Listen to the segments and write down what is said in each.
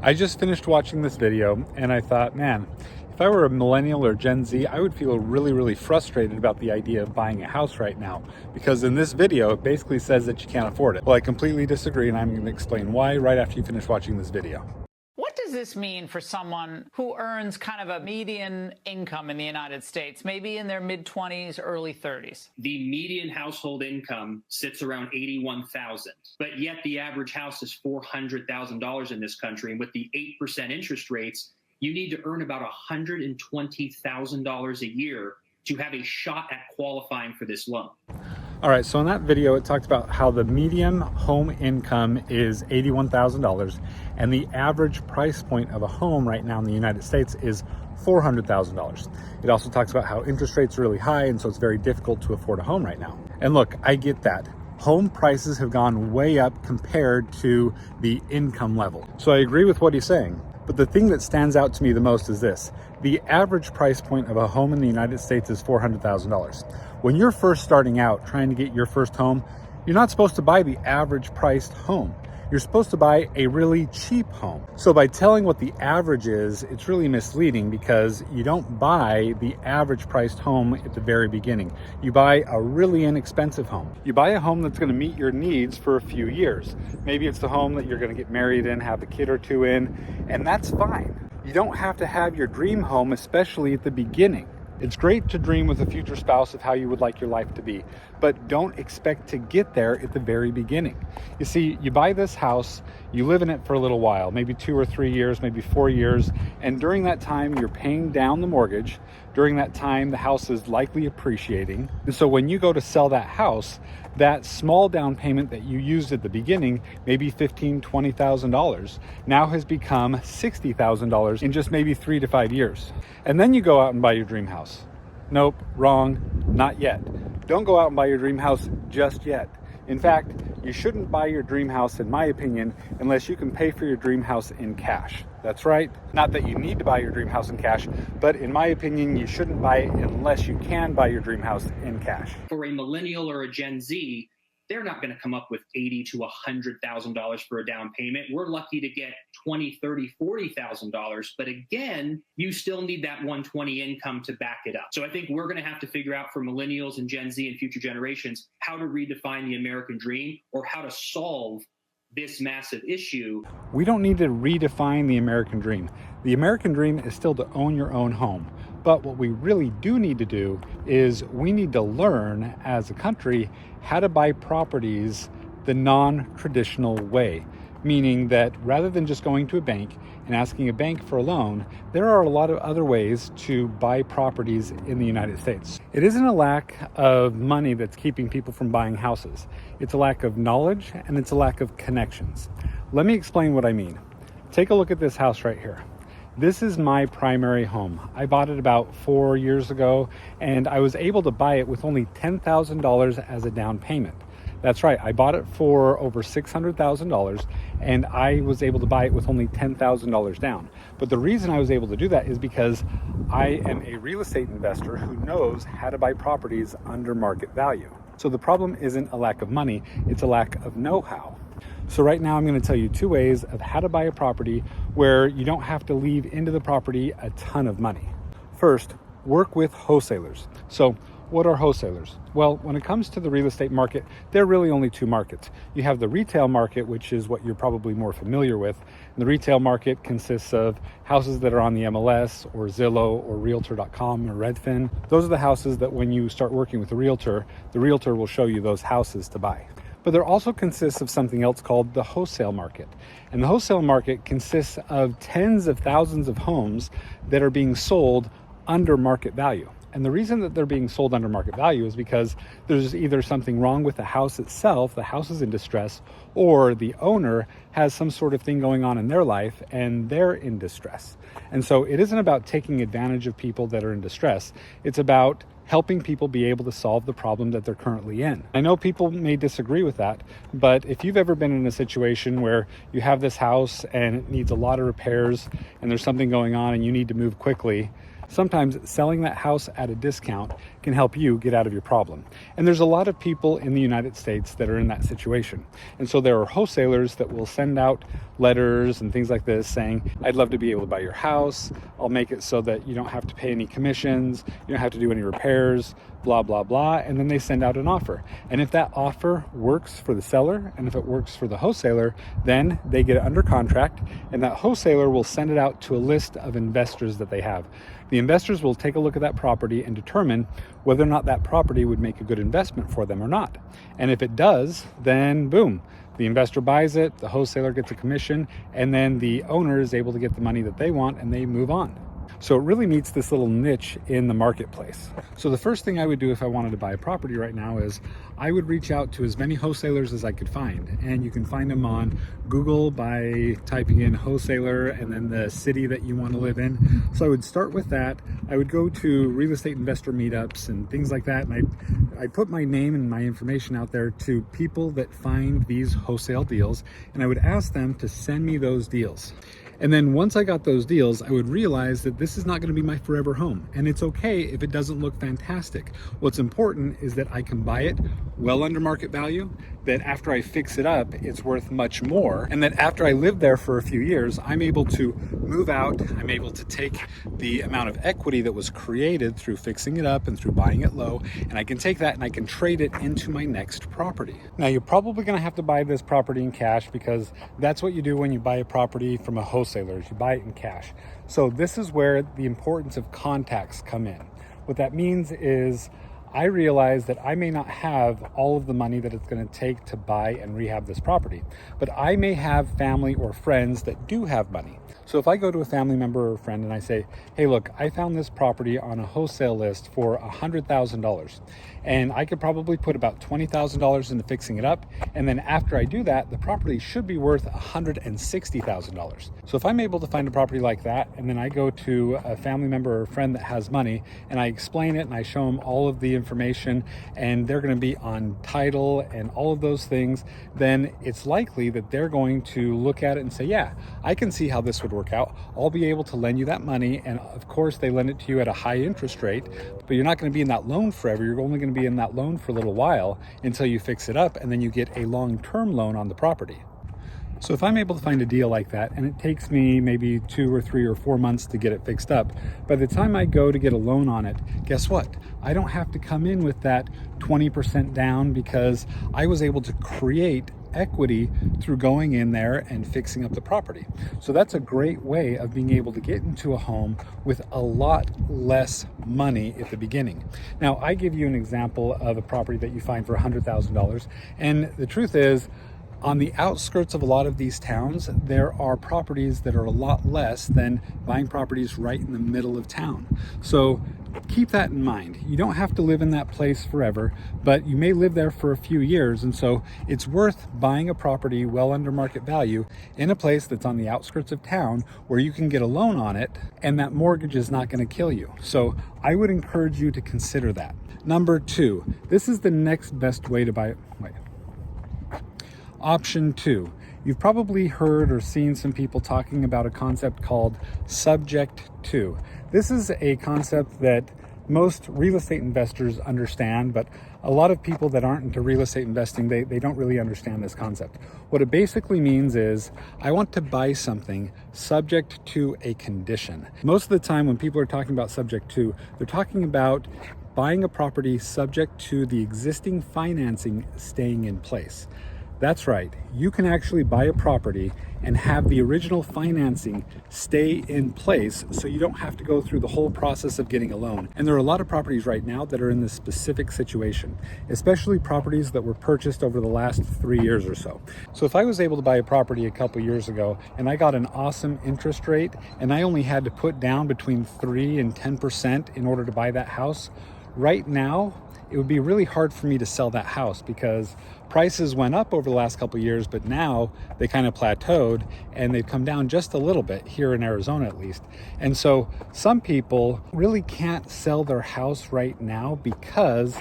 I just finished watching this video and I thought, man, if I were a millennial or Gen Z, I would feel really frustrated about the idea of buying a house right now. Because in this video, it basically says that you can't afford it. Well, I completely disagree, and I'm going to explain why right after you finish watching this video. What does this mean for someone who earns kind of a median income in the United States, maybe in their mid-20s, early 30s? The median household income sits around $81,000, but yet the average house is $400,000 in this country. And with the 8% interest rates, you need to earn about $120,000 a year to have a shot at qualifying for this loan. All right, so in that video, it talks about how the median home income is $81,000 and the average price point of a home right now in the United States is $400,000. It also talks about how interest rates are really high and so it's very difficult to afford a home right now. And look, I get that. Home prices have gone way up compared to the income level. So I agree with what he's saying. But the thing that stands out to me the most is this. The average price point of a home in the United States is $400,000. When you're first starting out trying to get your first home, you're not supposed to buy the average priced home. You're supposed to buy a really cheap home. So by telling what the average is, it's really misleading because you don't buy the average priced home at the very beginning. You buy a really inexpensive home. You buy a home that's going to meet your needs for a few years. Maybe it's the home that you're going to get married in, have a kid or two in, and that's fine. You don't have to have your dream home, especially at the beginning. It's great to dream with a future spouse of how you would like your life to be, but don't expect to get there at the very beginning. You see, you buy this house, you live in it for a little while, maybe 2 or 3 years, maybe 4 years, and during that time, you're paying down the mortgage. During that time, the house is likely appreciating. And so when you go to sell that house, that small down payment that you used at the beginning, maybe $15,000, $20,000, now has become $60,000 in just maybe 3 to 5 years. And then you go out and buy your dream house. Nope, wrong, not yet. Don't go out and buy your dream house just yet. In fact, you shouldn't buy your dream house, in my opinion, unless you can pay for your dream house in cash. That's right. Not that you need to buy your dream house in cash, but in my opinion, you shouldn't buy it unless you can buy your dream house in cash. For a millennial or a Gen Z, they're not going to come up with $80,000 to $100,000 for a down payment. We're lucky to get $20,000, $30,000, $40,000. But again, you still need that 120 income to back it up. So I think we're going to have to figure out for millennials and Gen Z and future generations how to redefine the American dream or how to solve this massive issue. We don't need to redefine the American dream. The American dream is still to own your own home. But what we really do need to do is we need to learn as a country how to buy properties the non-traditional way. Meaning that rather than just going to a bank and asking a bank for a loan, there are a lot of other ways to buy properties in the United States. It isn't a lack of money that's keeping people from buying houses. It's a lack of knowledge and it's a lack of connections. Let me explain what I mean. Take a look at this house right here. This is my primary home. I bought it about 4 years ago and I was able to buy it with only $10,000 as a down payment. That's right, I bought it for over $600,000 and I was able to buy it with only $10,000 down. But the reason I was able to do that is because I am a real estate investor who knows how to buy properties under market value. So the problem isn't a lack of money, it's a lack of know-how. So right now I'm going to tell you 2 ways of how to buy a property where you don't have to leave into the property a ton of money. First, work with wholesalers. So what are wholesalers? Well, when it comes to the real estate market, there are really only 2 markets. You have the retail market, which is what you're probably more familiar with. And the retail market consists of houses that are on the MLS or Zillow or Realtor.com or Redfin. Those are the houses that when you start working with the realtor will show you those houses to buy. But there also consists of something else called the wholesale market. And the wholesale market consists of tens of thousands of homes that are being sold under market value. And the reason that they're being sold under market value is because there's either something wrong with the house itself, the house is in distress, or the owner has some sort of thing going on in their life and they're in distress. And so it isn't about taking advantage of people that are in distress. It's about helping people be able to solve the problem that they're currently in. I know people may disagree with that, but if you've ever been in a situation where you have this house and it needs a lot of repairs and there's something going on and you need to move quickly, sometimes selling that house at a discount can help you get out of your problem. And there's a lot of people in the United States that are in that situation. And so there are wholesalers that will send out letters and things like this saying, I'd love to be able to buy your house. I'll make it so that you don't have to pay any commissions, you don't have to do any repairs, blah, blah, blah. And then they send out an offer. And if that offer works for the seller and if it works for the wholesaler, then they get it under contract, and that wholesaler will send it out to a list of investors that they have. The investors will take a look at that property and determine whether or not that property would make a good investment for them or not. And if it does, then boom, the investor buys it, the wholesaler gets a commission, and then the owner is able to get the money that they want and they move on. So it really meets this little niche in the marketplace. So the first thing I would do if I wanted to buy a property right now is I would reach out to as many wholesalers as I could find. And you can find them on Google by typing in wholesaler and then the city that you want to live in. So I would start with that. I would go to real estate investor meetups and things like that. And I put my name and my information out there to people that find these wholesale deals. And I would ask them to send me those deals. And then once I got those deals, I would realize that this is not going to be my forever home. And it's okay if it doesn't look fantastic. What's important is that I can buy it well under market value, that after I fix it up, it's worth much more. And that after I live there for a few years, I'm able to move out. I'm able to take the amount of equity that was created through fixing it up and through buying it low, and I can take that and I can trade it into my next property. Now, you're probably going to have to buy this property in cash because that's what you do when you buy a property from a wholesaler, is you buy it in cash. So this is where the importance of contacts come in. What that means is I realize that I may not have all of the money that it's going to take to buy and rehab this property, but I may have family or friends that do have money. So if I go to a family member or friend and I say, hey, look, I found this property on a wholesale list for $100,000, and I could probably put about $20,000 into fixing it up. And then after I do that, the property should be worth $160,000. So if I'm able to find a property like that, and then I go to a family member or friend that has money and I explain it and I show them all of the information and they're going to be on title and all of those things, then it's likely that they're going to look at it and say, yeah, I can see how this would work out. I'll be able to lend you that money. And of course they lend it to you at a high interest rate, but you're not going to be in that loan forever. You're only going to be in that loan for a little while until you fix it up, and then you get a long-term loan on the property. So if I'm able to find a deal like that, and it takes me maybe 2 or 3 or 4 months to get it fixed up, by the time I go to get a loan on it, guess what? I don't have to come in with that 20% down because I was able to create equity through going in there and fixing up the property. So that's a great way of being able to get into a home with a lot less money at the beginning. Now, I give you an example of a property that you find for $100,000, and the truth is, on the outskirts of a lot of these towns, there are properties that are a lot less than buying properties right in the middle of town. So keep that in mind. You don't have to live in that place forever, but you may live there for a few years. And so it's worth buying a property well under market value in a place that's on the outskirts of town where you can get a loan on it and that mortgage is not going to kill you. So I would encourage you to consider that. Number 2, this is the next best way to buy it. Option 2, you've probably heard or seen some people talking about a concept called subject to. This is a concept that most real estate investors understand, but a lot of people that aren't into real estate investing, they don't really understand this concept. What it basically means is I want to buy something subject to a condition. Most of the time when people are talking about subject to, they're talking about buying a property subject to the existing financing staying in place. That's right, you can actually buy a property and have the original financing stay in place so you don't have to go through the whole process of getting a loan. And there are a lot of properties right now that are in this specific situation, especially properties that were purchased over the last 3 years or so. So if I was able to buy a property a couple years ago and I got an awesome interest rate and I only had to put down between 3 and 10% in order to buy that house, right now, it would be really hard for me to sell that house because prices went up over the last couple of years, but now they kind of plateaued and they've come down just a little bit here in Arizona at least. And so some people really can't sell their house right now because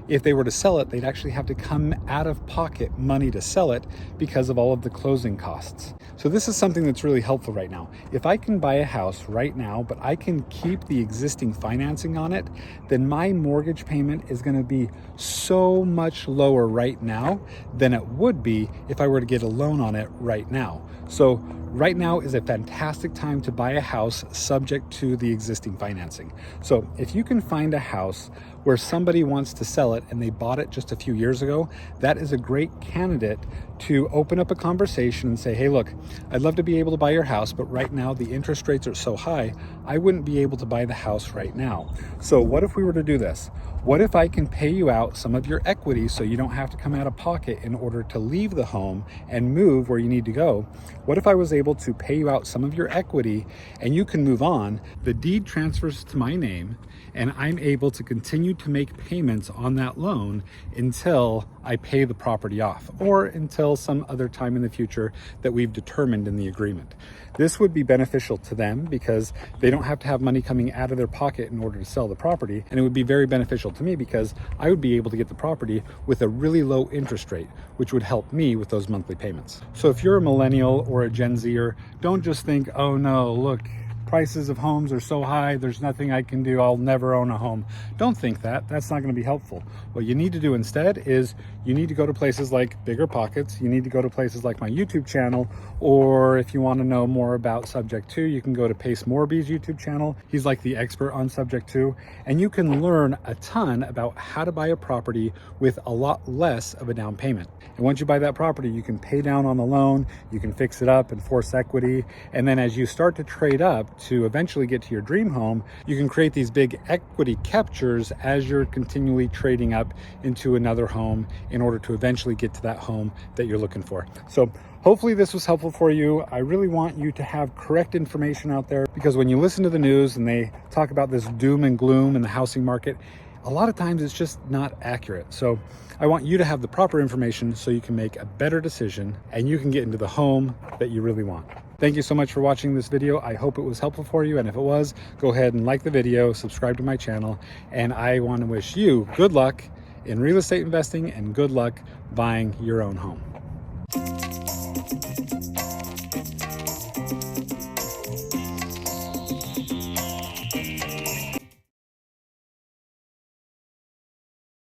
if they were to sell it, they'd actually have to come out of pocket money to sell it because of all of the closing costs. So this is something that's really helpful right now. If I can buy a house right now, but I can keep the existing financing on it, then my mortgage payment is going to be so much lower right now than it would be if I were to get a loan on it right now. So right now is a fantastic time to buy a house subject to the existing financing. So if you can find a house where somebody wants to sell it and they bought it just a few years ago, that is a great candidate to open up a conversation and say, hey, look, I'd love to be able to buy your house, but right now the interest rates are so high, I wouldn't be able to buy the house right now. So what if we were to do this? What if I can pay you out some of your equity so you don't have to come out of pocket in order to leave the home and move where you need to go? What if I was able to pay you out some of your equity and you can move on? The deed transfers to my name and I'm able to continue to make payments on that loan until I pay the property off or until some other time in the future that we've determined in the agreement. This would be beneficial to them because they don't have to have money coming out of their pocket in order to sell the property. And it would be very beneficial to me because I would be able to get the property with a really low interest rate, which would help me with those monthly payments. So if you're a millennial or a Gen Zer, don't just think, oh no, look, prices of homes are so high, there's nothing I can do, I'll never own a home. Don't think that. That's not going to be helpful. What you need to do instead is you need to go to places like Bigger Pockets. You need to go to places like my YouTube channel, or if you want to know more about Subject 2, you can go to Pace Morby's YouTube channel. He's like the expert on Subject 2, and you can learn a ton about how to buy a property with a lot less of a down payment. And once you buy that property, you can pay down on the loan, you can fix it up and force equity, and then as you start to trade up to eventually get to your dream home, you can create these big equity captures as you're continually trading up into another home in order to eventually get to that home that you're looking for. So hopefully this was helpful for you. I really want you to have correct information out there because when you listen to the news and they talk about this doom and gloom in the housing market, a lot of times it's just not accurate. So I want you to have the proper information so you can make a better decision and you can get into the home that you really want. Thank you so much for watching this video. I hope it was helpful for you. And if it was, go ahead and like the video, subscribe to my channel. And I want to wish you good luck in real estate investing and good luck buying your own home.